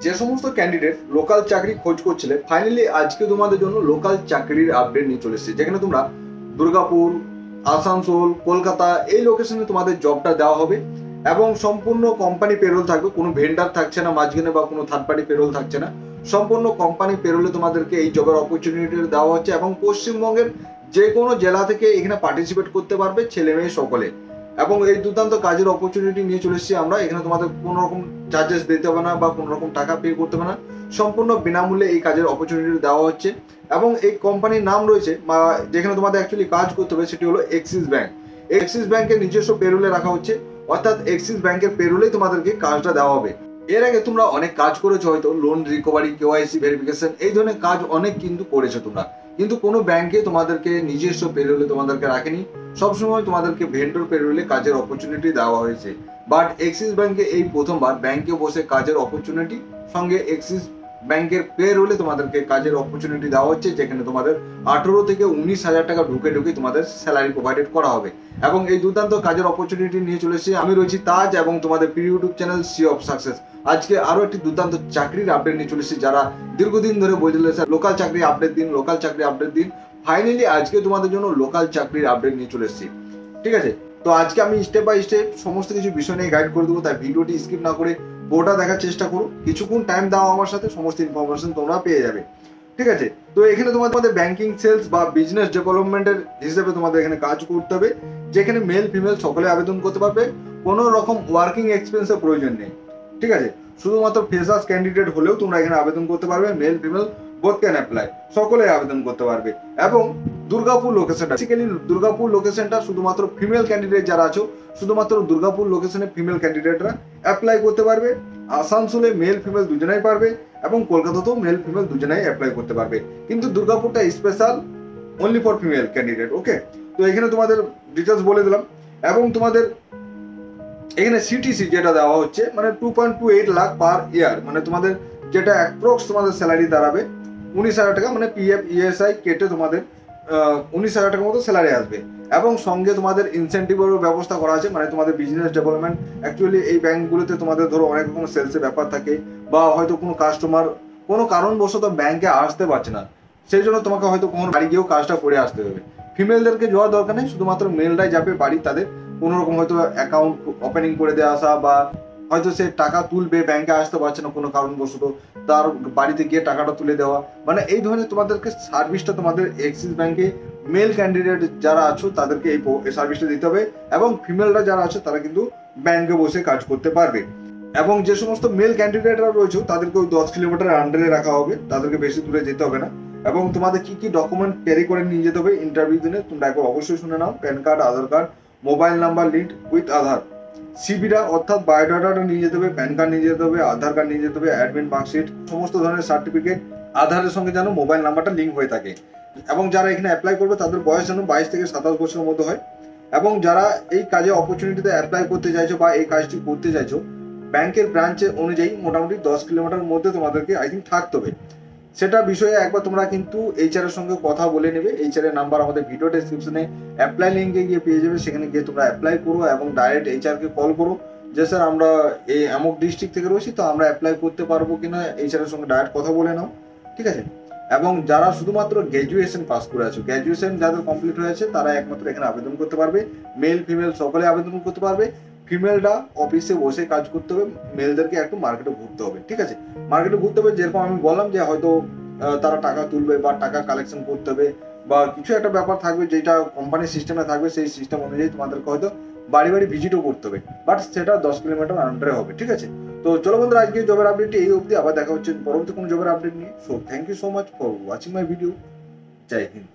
যে সমস্ত candidate local চাকরি খোঁজ করছিলে, ফাইনালি আজকে তোমাদের জন্য লোকাল চাকরির আপডেট নিয়ে চলে এসেছে, যেখানে তোমরা দুর্গাপুর, আসানসোল, কলকাতা এই লোকেশনে তোমাদের জবটা দেওয়া হবে এবং সম্পূর্ণ কোম্পানি পেরোল থাকবে। কোনো ভেন্ডার থাকছে না মাঝখানে বা কোনো থার্ড পার্টি পেরোল থাকছে না, সম্পূর্ণ কোম্পানি পেরোলে তোমাদেরকে এই জবের অপরচুনিটি দেওয়া হচ্ছে এবং পশ্চিমবঙ্গের যে কোনো জেলা থেকে এখানে পার্টিসিপেট করতে পারবে ছেলে মেয়ে সকলে। এবং এই দুর্দান্ত কাজের অপরচুনিটি নিয়ে চলে এসেছি আমরা। এখানে তোমাদের কোনো রকম চার্জেস দিতে হবে না বা কোনো রকম টাকা পে করতে হবে না, সম্পূর্ণ বিনামূল্যে এই কাজের অপরচুনিটি দেওয়া হচ্ছে। এবং এই কোম্পানির নাম রয়েছে বা যেখানে তোমাদের অ্যাকচুয়ালি কাজ করতে হবে সেটি হলো এক্সিস ব্যাংক। এক্সিস ব্যাংকের নিজস্ব পেরোলে রাখা হচ্ছে, অর্থাৎ এক্সিস ব্যাংকের পেরোলেই তোমাদেরকে কাজটা দেওয়া হবে। এর আগে তোমরা অনেক কাজ করেছো, হয়তো লোন রিকভারি, কেওয়াইসি ভেরিফিকেশন, এই ধরনের কাজ অনেক কিন্তু করেছো তোমরা, কিন্তু কোনো ব্যাংকে তোমাদেরকে নিজস্ব পেরোলে তোমাদেরকে রাখেনি, সবসময় তোমাদেরকে ভেন্ডর পেরোলে কাজের অপরচুনিটি দেওয়া হয়েছে। বাট এক্সিস ব্যাংকে এই প্রথমবার ব্যাংকে বসে কাজের অপরচুনিটি, সঙ্গে এক্সিস ব্যাংকের পেরোলে তোমাদেরকে কাজের অপরচুনিটি দেওয়া হচ্ছে, যেখানে তোমাদের 18 থেকে 19,000 টাকা ঢুকে তোমাদের স্যালারি প্রোভাইডেড করা হবে। এবং এই দুর্দান্ত কাজের অপরচুনিটি নিয়ে চলে এসেছি আমি, রয়েছি তাজ, এবং তোমাদের প্রিয় YouTube channel sea of success. আজকে আরো একটি দুর্দান্ত চাকরির আপডেট নিয়ে চলে এসেছি। যারা দীর্ঘদিন ধরে বলছিলেন স্যার লোকাল চাকরি আপডেট দিন, লোকাল চাকরি আপডেট দিন, ফাইনালি আজকে তোমাদের জন্য লোকাল চাকরির আপডেট নিয়ে চলে এসেছি। ঠিক আছে, তো আজকে আমি স্টেপ বাই স্টেপ সমস্ত কিছু বিষয় নিয়ে গাইড করে দেবো, তাই ভিডিওটি স্কিপ না করে পুরোটা দেখার চেষ্টা করো। কিছুক্ষণ টাইম দাও আমার সাথে, সমস্ত ইনফরমেশন তোমরা পেয়ে যাবে। ঠিক আছে, তো এখানে তোমাদের ব্যাংকিং সেলস বা বিজনেস ডেভেলপমেন্টের হিসেবে তোমাদের এখানে কাজ করতে হবে, যেখানে মেল ফিমেল সকলে আবেদন করতে পারবে, কোনো রকম ওয়ার্কিং এক্সপেন্সের প্রয়োজন নেই। ঠিক আছে, শুধুমাত্র ফ্রেশার্স ক্যান্ডিডেট হলেও তোমরা এখানে আবেদন করতে পারবে, male female both can apply, সকলে আবেদন করতে পারবে। এবং দুর্গাপুর লোকেশনটা, বেসিক্যালি দুর্গাপুর লোকেশনটা শুধুমাত্র ফিমেল ক্যান্ডিডেট যারা আছো, শুধুমাত্র দুর্গাপুর লোকেশনে ফিমেল ক্যান্ডিডেটরা অ্যাপ্লাই করতে পারবে। আসানসোলে মেল ফিমেল দুজনেই পারবে এবং কলকাতাতেও মেল ফিমেল দুজনেই অ্যাপ্লাই করতে পারবে, কিন্তু দুর্গাপুরটা special only for female candidate. Okay, তো এখানে তোমাদের ডিটেলস বলে দিলাম। এবং তোমাদের এখানে সিটিসি যেটা দেওয়া হচ্ছে, মানে 2.28 লাখ পার ইয়ার, মানে তোমাদের যেটা অ্যাপ্রক্স তোমাদের স্যালারি দাঁড়াবে 19,000 টাকা, মানে পিএফ ইএসআই কেটে তোমাদের 19,000 টাকার মতো স্যালারি আসবে। এবং সঙ্গে তোমাদের ইনসেন্টিভেরও ব্যবস্থা করা আছে, মানে তোমাদের বিজনেস ডেভেলপমেন্ট। অ্যাকচুয়ালি এই ব্যাংকগুলোতে তোমাদের ধরো অনেক রকম সেলসের ব্যাপার থাকে, বা হয়তো কোনো কাস্টমার কোনো কারণবশত ব্যাংকে আসতে পারছে না, সেই জন্য তোমাকে হয়তো কোনো বাড়ি গিয়েও কাজটা করে আসতে হবে। ফিমেলদেরকে যাওয়ার দরকার নেই, শুধুমাত্র মেলরাই যাবে বাড়ি, তাদের কোনো রকম হয়তো অ্যাকাউন্ট ওপেনিং করে দেওয়া আসা, বা হয়তো সে টাকা তুলবে, ব্যাংকে আসতে পারছে না কোনো কারণবশত, তার বাড়িতে গিয়ে টাকাটা তুলে দেওয়া, মানে এই ধরনের তোমাদেরকে সার্ভিসটা তোমাদের এক্সিস ব্যাংকে মেল ক্যান্ডিডেট যারা আছো তাদেরকে এই সার্ভিসটা দিতে হবে। এবং ফিমেলরা যারা আছে তারা কিন্তু ব্যাংকে বসে কাজ করতে পারবে। এবং যে সমস্ত মেল ক্যান্ডিডেটরা রয়েছে তাদেরকে ওই 10 কিলোমিটার আন্ডারে রাখা হবে, তাদেরকে বেশি দূরে যেতে হবে না। এবং তোমাদের কি কি ডকুমেন্ট ক্যারি করে নিয়ে যেতে হবে ইন্টারভিউ দিনে তোমরা একবার অবশ্যই শুনে নাও। PAN card, Aadhaar card, mobile number linked with Aadhaar, সিবিটা অর্থাৎ বায়োডাটাটা নিয়ে যেতে হবে, প্যান কার্ড নিয়ে যেতে হবে, আধার কার্ড নিয়ে যেতে হবে, অ্যাডমিট মার্কশিট, সমস্ত ধরনের সার্টিফিকেট, আধারের সঙ্গে যেন মোবাইল নাম্বারটা লিঙ্ক হয়ে থাকে। এবং যারা এখানে অ্যাপ্লাই করবে তাদের বয়স যেন 22 থেকে 27 বছরের মধ্যে হয়। এবং যারা এই কাজে অপরচুনিটিতে অ্যাপ্লাই করতে চাইছো বা এই কাজটি করতে চাইছো, ব্যাংকের ব্রাঞ্চে অনুযায়ী মোটামুটি 10 কিলোমিটার মধ্যে তোমাদেরকে আই থিঙ্ক থাকতে হবে। সেটা বিষয়ে একবার তোমরা কিন্তু এইচআর এর সঙ্গে কথা বলে নেবে। এইচআর এর নাম্বার আমাদের ভিডিও ডেসক্রিপশনে অ্যাপ্লাই লিঙ্কে গিয়ে পেয়ে যাবে, সেখানে গিয়ে তোমরা অ্যাপ্লাই করো এবং ডাইরেক্ট এইচআরকে কল করো যে স্যার আমরা এই অমুক ডিস্ট্রিক্ট থেকে রয়েছি, তো আমরা অ্যাপ্লাই করতে পারবো কিনা, এইচআর এর সঙ্গে ডাইরেক্ট কথা বলে নাও। ঠিক আছে, এবং যারা শুধুমাত্র গ্র্যাজুয়েশন পাস করে আছো, গ্র্যাজুয়েশন যাদের কমপ্লিট হয়েছে তারা একমাত্র এখানে আবেদন করতে পারবে। মেল ফিমেল সকলে আবেদন করতে পারবে। ফিমেলরা অফিসে বসে কাজ করতে হবে, মেলদেরকে একটু মার্কেটে ঘুরতে হবে। ঠিক আছে, মার্কেটে ঘুরতে হবে, যেরকম আমি বললাম যে হয়তো তারা টাকা তুলবে বা টাকা কালেকশন করতে হবে, বা কিছু একটা ব্যাপার থাকবে যেটা কোম্পানির সিস্টেমে থাকবে, সেই সিস্টেম অনুযায়ী তোমাদেরকে হয়তো বাড়ি বাড়ি ভিজিটও করতে হবে, বাট সেটা 10 কিলোমিটার আন্ডারে হবে। ঠিক আছে, তো চলো বন্ধুরা, আজকে জবের আপডেটটি এই অবধি, আবার দেখা হচ্ছে পরবর্তী কোনো জবের আপডেট নিয়ে। So thank you so much for watching my video. জয় হিন্দ।